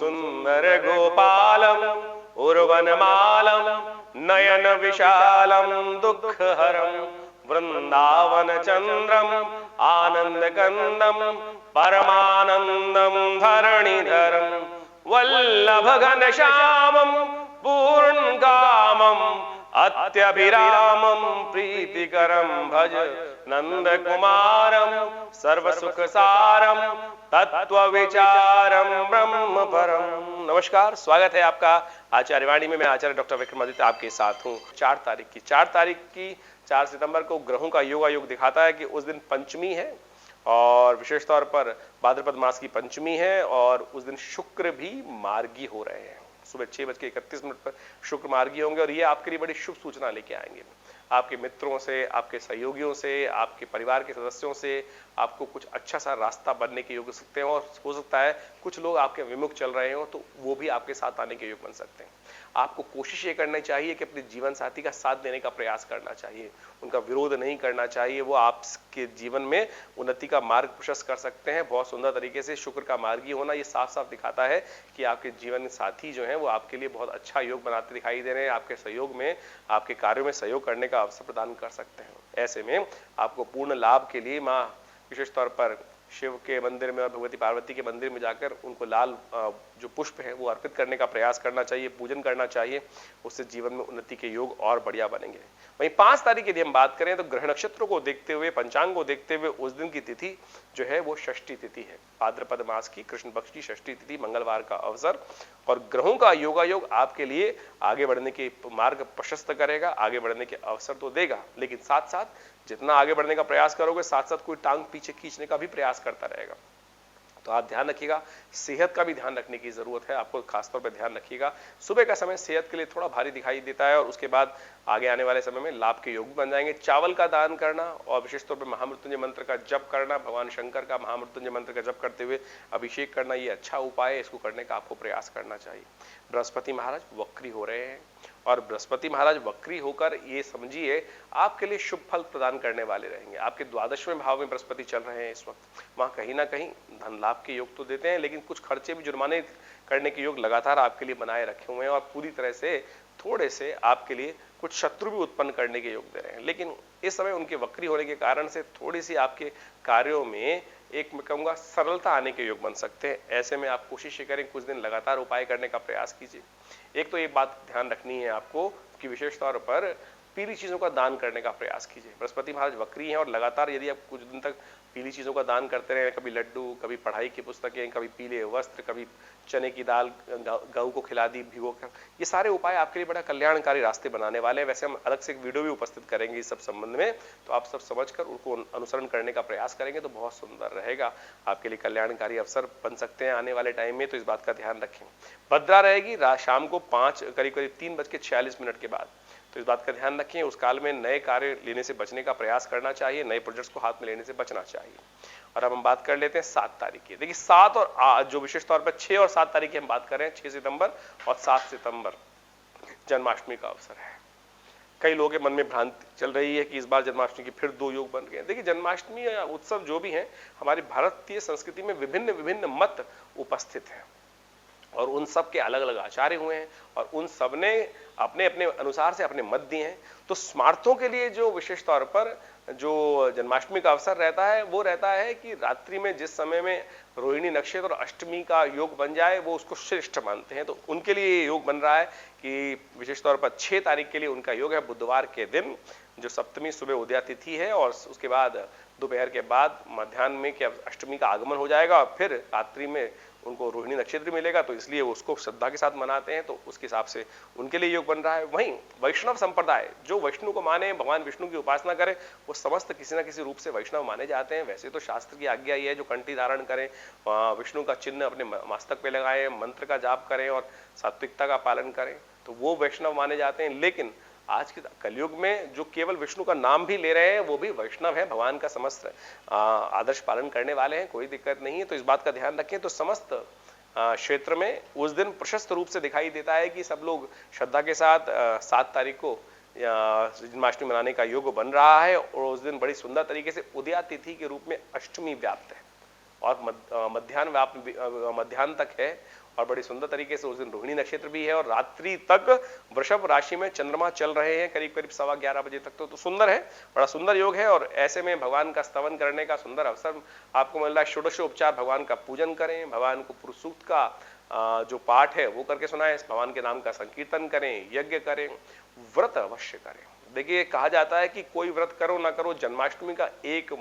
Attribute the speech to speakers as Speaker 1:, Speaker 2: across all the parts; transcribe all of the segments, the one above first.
Speaker 1: सुंदर गोपालम उर्वनमालम नयन विशालम दुःखहरम वृंदावन चंद्रम आनंद कंदम परमानंदम धरणीधरम वल्लभ घनश्यामम पूर्ण कामम अत्यभिरामम प्रीतिकरम भज नंद कुमारम सर्व सुख सारम तत्व विचारम ब्रह्म परम। नमस्कार, स्वागत है आपका आचार्य वाणी में। मैं आचार्य डॉक्टर विक्रमादित्य आपके साथ हूँ। 4 सितंबर को ग्रहों का योग दिखाता है कि उस दिन पंचमी है और विशेष तौर पर भाद्रपद मास की पंचमी है और उस दिन शुक्र भी मार्गी हो रहे हैं। सुबह 6:31 पर शुक्र मार्गी होंगे और ये आपके लिए बड़ी शुभ सूचना लेके आएंगे। आपके मित्रों से, आपके सहयोगियों से, आपके परिवार के सदस्यों से आपको कुछ अच्छा सा रास्ता बनने के योग हो सकते हैं और हो सकता है कुछ लोग आपके विमुख चल रहे हो तो वो भी आपके साथ आने के योग बन सकते हैं। आपको कोशिश ये करनी चाहिए कि अपने जीवन साथी का साथ देने का प्रयास करना चाहिए, उनका विरोध नहीं करना चाहिए। वो आपके जीवन में उन्नति का मार्ग प्रशस्त कर सकते हैं बहुत सुंदर तरीके से। शुक्र का मार्गी होना ये साफ साफ दिखाता है कि आपके जीवन साथी जो है वो आपके लिए बहुत अच्छा योग बनाते दिखाई दे रहे हैं। आपके सहयोग में, आपके कार्यों में सहयोग करने का अवसर प्रदान कर सकते हैं। ऐसे में आपको पूर्ण लाभ के लिए माँ विशेष तौर पर शिव के मंदिर में और भगवती पार्वती के मंदिर में जाकर उनको लाल जो पुष्प है वो अर्पित करने का प्रयास करना चाहिए, पूजन करना चाहिए। उससे जीवन में उन्नति के योग और बढ़िया बनेंगे। वहीं 5 तारीख यदि हम बात करें तो ग्रह नक्षत्रों को देखते हुए, पंचांग को देखते हुए उस दिन की तिथि जो है वो षष्ठी तिथि है। भाद्रपद मास की कृष्ण पक्ष की षष्ठी तिथि, मंगलवार का अवसर। और ग्रहों का योगायोग आपके लिए आगे बढ़ने के मार्ग प्रशस्त करेगा, आगे बढ़ने के अवसर तो देगा, लेकिन साथ साथ जितना आगे बढ़ने का प्रयास करोगे साथ साथ कोई टांग पीछे खींचने का भी प्रयास करता रहेगा। तो आप ध्यान रखिएगा, सेहत का भी ध्यान रखने की जरूरत है, आपको खासतौर पर ध्यान रखिएगा। सुबह का समय सेहत के लिए थोड़ा भारी दिखाई देता है और उसके बाद आगे आने वाले समय में लाभ के योग बन जाएंगे। चावल का दान करना और विशेष तौर पर महामृत्युंजय मंत्र का जप करना, भगवान शंकर का महामृत्युंजय मंत्र का जप करते हुए अभिषेक करना, ये अच्छा उपाय है। इसको करने का आपको प्रयास करना चाहिए। बृहस्पति महाराज वक्री हो रहे हैं और बृहस्पति महाराज वक्री होकर ये समझिए आपके लिए शुभ फल प्रदान करने वाले रहेंगे। आपके 12वें भाव में बृहस्पति चल रहे हैं इस वक्त, वहां कहीं ना कहीं धन लाभ के योग तो देते हैं, लेकिन कुछ खर्चे भी, जुर्माने करने के योग लगातार आपके लिए बनाए रखे हुए हैं और पूरी तरह से थोड़े से आपके लिए कुछ शत्रु भी उत्पन्न करने के योग दे रहे हैं। लेकिन इस समय उनके वक्री होने के कारण से थोड़ी सी आपके कार्यों में एक मैं कहूंगा सरलता आने के योग बन सकते हैं। ऐसे में आप कोशिश करें कुछ दिन लगातार उपाय करने का प्रयास कीजिए। एक तो एक बात ध्यान रखनी है आपको कि विशेष तौर पर पीली चीजों का दान करने का प्रयास कीजिए। बृहस्पति महाराज वक्री हैं और लगातार यदि आप कुछ दिन तक पीली चीजों का दान करते रहे, कभी लड्डू, कभी पढ़ाई की पुस्तकें, कभी पीले वस्त्र, कभी चने की दाल गऊ को खिला दी भिगोकर, ये सारे उपाय आपके लिए बड़ा कल्याणकारी रास्ते बनाने वाले हैं। वैसे हम अलग से एक वीडियो भी उपस्थित करेंगे इस सब संबंध में, तो आप सब समझकर उनको अनुसरण करने का प्रयास करेंगे तो बहुत सुंदर रहेगा, आपके लिए कल्याणकारी अवसर बन सकते हैं आने वाले टाइम में। तो इस बात का ध्यान रखें। भद्रा रहेगी शाम को करीब 3:46 के बाद, तो इस बात का ध्यान रखें। उस काल में नए कार्य लेने से बचने का प्रयास करना चाहिए, नए प्रोजेक्ट्स को हाथ में लेने से बचना चाहिए। और अब हम बात कर लेते हैं 7 तारीख की। देखिए 7 और जो विशेष तौर पर 6 और 7 तारीख की हम बात कर रहे हैं, 6 सितंबर और 7 सितंबर जन्माष्टमी का अवसर है। कई लोगों के मन में भ्रांति चल रही है कि इस बार जन्माष्टमी के फिर 2 योग बन गए। देखिए जन्माष्टमी उत्सव जो भी है, हमारी भारतीय संस्कृति में विभिन्न विभिन्न मत उपस्थित हैं और उन सब के अलग अलग आचार्य हुए हैं और उन सब ने अपने अपने अनुसार से अपने मत दिए हैं। तो स्मार्थों के लिए जो विशेष तौर पर जो जन्माष्टमी का अवसर रहता है वो रहता है कि रात्रि में जिस समय में रोहिणी नक्षत्र और अष्टमी का योग बन जाए वो उसको श्रेष्ठ मानते हैं। तो उनके लिए योग बन रहा है कि विशेष तौर पर 6 तारीख के लिए उनका योग है बुधवार के दिन, जो सप्तमी सुबह उदया तिथि है और उसके बाद दोपहर के बाद मध्याह्न में कि अष्टमी का आगमन हो जाएगा और फिर रात्रि में उनको रोहिणी नक्षत्र मिलेगा, तो इसलिए उसको श्रद्धा के साथ मनाते हैं। तो उसके हिसाब से उनके लिए योग बन रहा है। वहीं वैष्णव संप्रदाय जो विष्णु को माने, भगवान विष्णु की उपासना करें, वो समस्त किसी न किसी रूप से वैष्णव माने जाते हैं। वैसे तो शास्त्र की आज्ञा ये है जो कंठी धारण करें, विष्णु का चिन्ह अपने मस्तक पे लगाएं, मंत्र का जाप करें और सात्विकता का पालन करें, तो वो वैष्णव माने जाते हैं। लेकिन आज के कलयुग में जो केवल विष्णु का नाम भी ले रहे हैं वो भी वैष्णव है, भगवान का समस्त आदर्श पालन करने वाले हैं, कोई दिक्कत नहीं है। तो इस बात का ध्यान रखें। तो समस्त क्षेत्र में उस दिन प्रशस्त रूप से दिखाई देता है कि सब लोग श्रद्धा के साथ 7 तारीख को जन्माष्टमी मनाने का योग बन रहा है और उस दिन बड़ी सुंदर तरीके से उदया तिथि के रूप में अष्टमी व्याप्त है। और मध्याह्न तक है और बड़ी सुंदर तरीके से उस दिन रोहिणी नक्षत्र भी है और रात्रि तक वृषभ राशि में चंद्रमा चल रहे हैं करीब करीब 11:15 बजे तक। तो सुंदर है, बड़ा सुंदर योग है और ऐसे में भगवान का स्तवन करने का सुंदर अवसर आपको मिल रहा है। षोडशोपचार भगवान का पूजन करें, भगवान को पुरुष सूक्त का जो पाठ है वो करके सुनाएं, भगवान के नाम का संकीर्तन करें, यज्ञ करें, व्रत अवश्य करें। देखिए कहा जाता है कि कोई व्रत करो ना करो, जन्माष्टमी का एक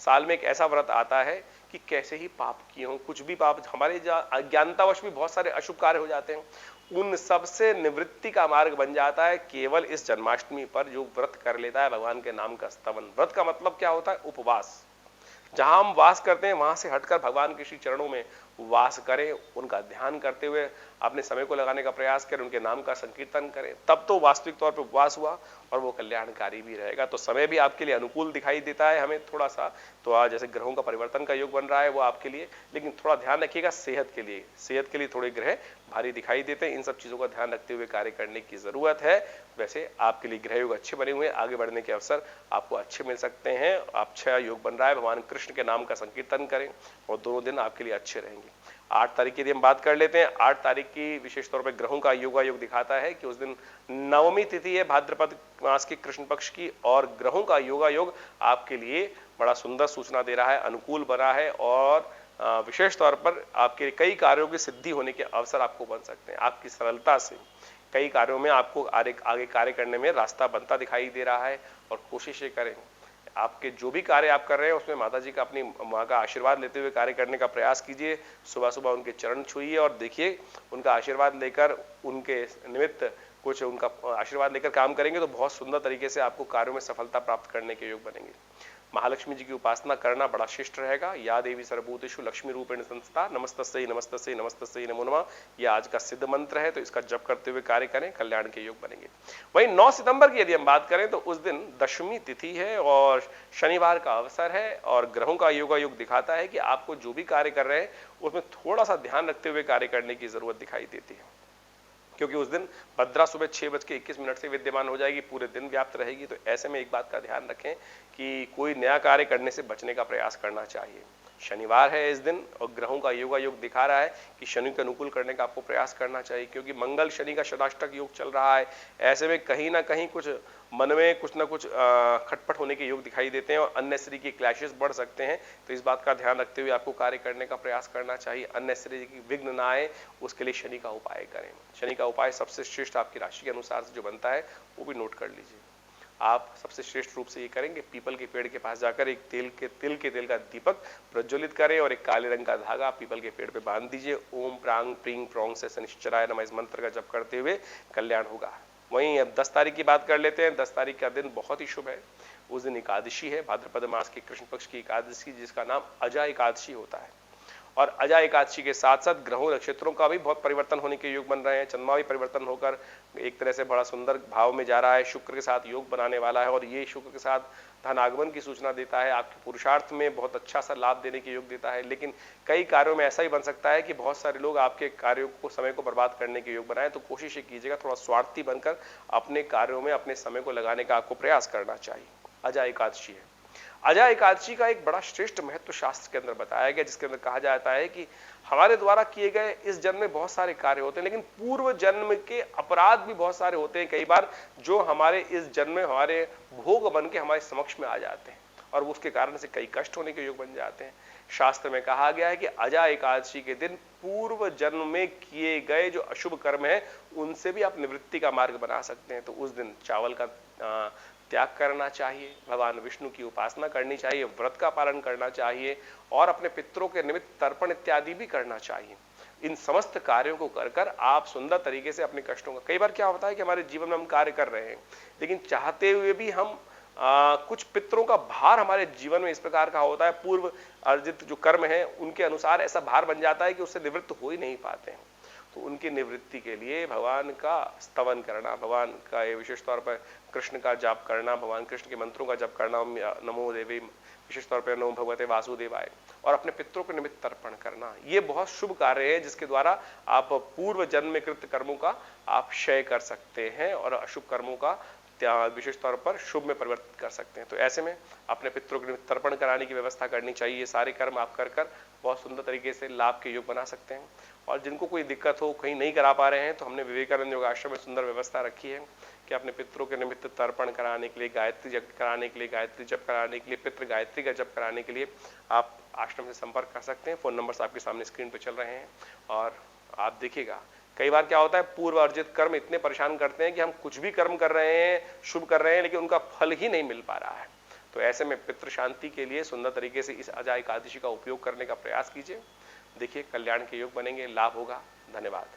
Speaker 1: साल में एक ऐसा व्रत आता है कि कैसे ही पाप किए हों, कुछ भी पाप हमारे अज्ञानतावश भी बहुत सारे अशुभ कार्य हो जाते हैं, उन सब से निवृत्ति का मार्ग बन जाता है केवल इस जन्माष्टमी पर जो व्रत कर लेता है भगवान के नाम का स्तवन। व्रत का मतलब क्या होता है? उपवास। जहां हम वास करते हैं वहां से हटकर भगवान के श्री चरणों में वास करें, उनका ध्यान करते हुए अपने समय को लगाने का प्रयास करें, उनके नाम का संकीर्तन करें, तब तो वास्तविक तौर पर उपवास हुआ और वो कल्याणकारी भी रहेगा। तो समय भी आपके लिए अनुकूल दिखाई देता है हमें थोड़ा सा, तो आज जैसे ग्रहों का परिवर्तन का योग बन रहा है वो आपके लिए, लेकिन थोड़ा ध्यान रखिएगा सेहत के लिए थोड़े ग्रह भारी दिखाई देते हैं, इन सब चीजों का ध्यान रखते हुए कार्य करने की जरूरत है। वैसे आपके लिए ग्रह योग अच्छे बने हुए हैं, आगे बढ़ने के अवसर आपको अच्छे मिल सकते हैं। अच्छा योग बन रहा है, भगवान कृष्ण के नाम का संकीर्तन करें और दोनों दिन आपके लिए अच्छे रहेंगे। 8 तारीख की हम बात कर लेते हैं। 8 तारीख की विशेष तौर पर ग्रहों का योगा योग दिखाता है कि उस दिन नवमी तिथि है भाद्रपद मास के कृष्ण पक्ष की, और ग्रहों का योगा योग आपके लिए बड़ा सुंदर सूचना दे रहा है, अनुकूल बना है और विशेष तौर पर आपके कई कार्यों की सिद्धि होने के अवसर आपको बन सकते हैं। आपकी सरलता से कई कार्यों में आपको आगे कार्य करने में रास्ता बनता दिखाई दे रहा है और कोशिशें करें। आपके जो भी कार्य आप कर रहे हैं उसमें माता जी का, अपनी माँ का आशीर्वाद लेते हुए कार्य करने का प्रयास कीजिए। सुबह सुबह उनके चरण छूइए और देखिए उनका आशीर्वाद लेकर, उनके निमित्त कुछ उनका आशीर्वाद लेकर काम करेंगे तो बहुत सुंदर तरीके से आपको कार्यों में सफलता प्राप्त करने के योग बनेंगे। महालक्ष्मी जी की उपासना करना बड़ा शिष्ट रहेगा। या देवी सर्वभूतेषु लक्ष्मी रूपेण संस्था, नमस्तस्यै नमस्तस्यै नमस्तस्यै नमो नमः, यह आज का सिद्ध मंत्र है, तो इसका जप करते हुए कार्य करें, कल्याण के योग बनेंगे। वहीं 9 सितंबर की यदि हम बात करें तो उस दिन दशमी तिथि है और शनिवार का अवसर है और ग्रहों का योगा योग दिखाता है कि आपको जो भी कार्य कर रहे हैं उसमें थोड़ा सा ध्यान रखते हुए कार्य करने की जरूरत दिखाई देती है, क्योंकि उस दिन भद्रा सुबह 6:21 से विद्यमान हो जाएगी, पूरे दिन व्याप्त रहेगी। तो ऐसे में एक बात का ध्यान रखें कि कोई नया कार्य करने से बचने का प्रयास करना चाहिए। शनिवार है इस दिन और ग्रहों का योगा योग दिखा रहा है कि शनि के अनुकूल करने का आपको प्रयास करना चाहिए, क्योंकि मंगल शनि का षडाष्टक योग चल रहा है। ऐसे में कहीं ना कहीं कुछ मन में कुछ ना कुछ खटपट होने के योग दिखाई देते हैं और अननेसेसरी की क्लैशेस बढ़ सकते हैं। तो इस बात का ध्यान रखते हुए आपको कार्य करने का प्रयास करना चाहिए, अननेसेसरी की विघ्न ना आए, उसके लिए शनि का उपाय करें। शनि का उपाय सबसे श्रेष्ठ आपकी राशि के अनुसार जो बनता है वो भी नोट कर लीजिए। आप सबसे श्रेष्ठ रूप से ये करेंगे, पीपल के पेड़ के पास जाकर एक तिल के तेल का दीपक प्रज्वलित करें और एक काले रंग का धागा पीपल के पेड़ पे बांध दीजिए। ओम प्रांग प्रींग प्रोंग से शनिश्चराय नमः इस मंत्र का जप करते हुए कल्याण होगा। वहीं अब 10 तारीख की बात कर लेते हैं। 10 तारीख का दिन बहुत ही शुभ है। उस दिन एकादशी है, भाद्रपद मास की कृष्ण पक्ष की एकादशी, जिसका नाम अजा एकादशी होता है। और अजा एकादशी के साथ साथ ग्रहों नक्षत्रों का भी बहुत परिवर्तन होने के योग बन रहे हैं। चंद्रमा भी परिवर्तन होकर एक तरह से बड़ा सुंदर भाव में जा रहा है, शुक्र के साथ योग बनाने वाला है और ये शुक्र के साथ धन आगमन की सूचना देता है, आपके पुरुषार्थ में बहुत अच्छा सा लाभ देने के योग देता है। लेकिन कई कार्यों में ऐसा ही बन सकता है कि बहुत सारे लोग आपके कार्यों को, समय को बर्बाद करने के योग बनाए। तो कोशिश ये कीजिएगा थोड़ा स्वार्थी बनकर अपने कार्यों में अपने समय को लगाने का आपको प्रयास करना चाहिए। अजा एकादशी है। अजा एकादशी का एक बड़ा श्रेष्ठ महत्व शास्त्र के अंदर बताया गया, जिसके अंदर कहा जाता है कि हमारे द्वारा किए गए इस जन्म में बहुत सारे कार्य होते हैं, लेकिन पूर्व जन्म के अपराध भी बहुत सारे होते हैं कई बार, जो हमारे इस जन्म में हमारे भोग बन के हमारे समक्ष में आ जाते हैं और उसके कारण से कई कष्ट होने के योग बन जाते हैं। शास्त्र में कहा गया है कि अजा एकादशी के दिन पूर्व जन्म में किए गए जो अशुभ कर्म है उनसे भी आप निवृत्ति का मार्ग बना सकते हैं। तो उस दिन चावल का त्याग करना चाहिए, भगवान विष्णु की उपासना करनी चाहिए, व्रत का पालन करना चाहिए और अपने पितरों के निमित्त तर्पण इत्यादि भी करना चाहिए। इन समस्त कार्यों को कर कर आप सुंदर तरीके से अपने कष्टों का, कई बार क्या होता है कि हमारे जीवन में हम कार्य कर रहे हैं लेकिन चाहते हुए भी हम कुछ पितरों का भार हमारे जीवन में इस प्रकार का होता है, पूर्व अर्जित जो कर्म है उनके अनुसार ऐसा भार बन जाता है कि उससे निवृत्त हो ही नहीं पाते हैं। तो उनकी निवृत्ति के लिए भगवान का स्तवन करना, भगवान का ये विशेष तौर पर कृष्ण का जाप करना, भगवान कृष्ण के मंत्रों का जाप करना, नमो देवी, विशेष तौर पर नमो भगवते वासुदेवाय, और अपने पितरों के निमित्त तर्पण करना, ये बहुत शुभ कार्य है जिसके द्वारा आप पूर्व जन्म में कृत कर्मों का आप क्षय कर सकते हैं और अशुभ कर्मों का विशेष तौर पर शुभ में परिवर्तित कर सकते हैं। तो ऐसे में अपने पितरों के निमित्त तर्पण कराने की व्यवस्था करनी चाहिए। ये सारे कर्म आप कर बहुत सुंदर तरीके से लाभ के योग बना सकते हैं। और जिनको कोई दिक्कत हो, कहीं नहीं करा पा रहे हैं, तो हमने विवेकानंद योगाश्रम में सुंदर व्यवस्था रखी है कि अपने पितरों के निमित्त तर्पण कराने के लिए, गायत्री जप कराने के लिए, गायत्री जप कराने के लिए, पितृ गायत्री का जप कराने के लिए आप आश्रम से संपर्क कर सकते हैं। फोन नंबर्स आपके सामने स्क्रीन पर चल रहे हैं। और आप देखिएगा कई बार क्या होता है, पूर्व अर्जित कर्म इतने परेशान करते हैं कि हम कुछ भी कर्म कर रहे हैं, शुभ कर रहे हैं, लेकिन उनका फल ही नहीं मिल पा रहा है। तो ऐसे में पितृ शांति के लिए सुंदर तरीके से इस अजा एकादशी का उपयोग करने का प्रयास कीजिए। देखिए कल्याण के योग बनेंगे, लाभ होगा। धन्यवाद।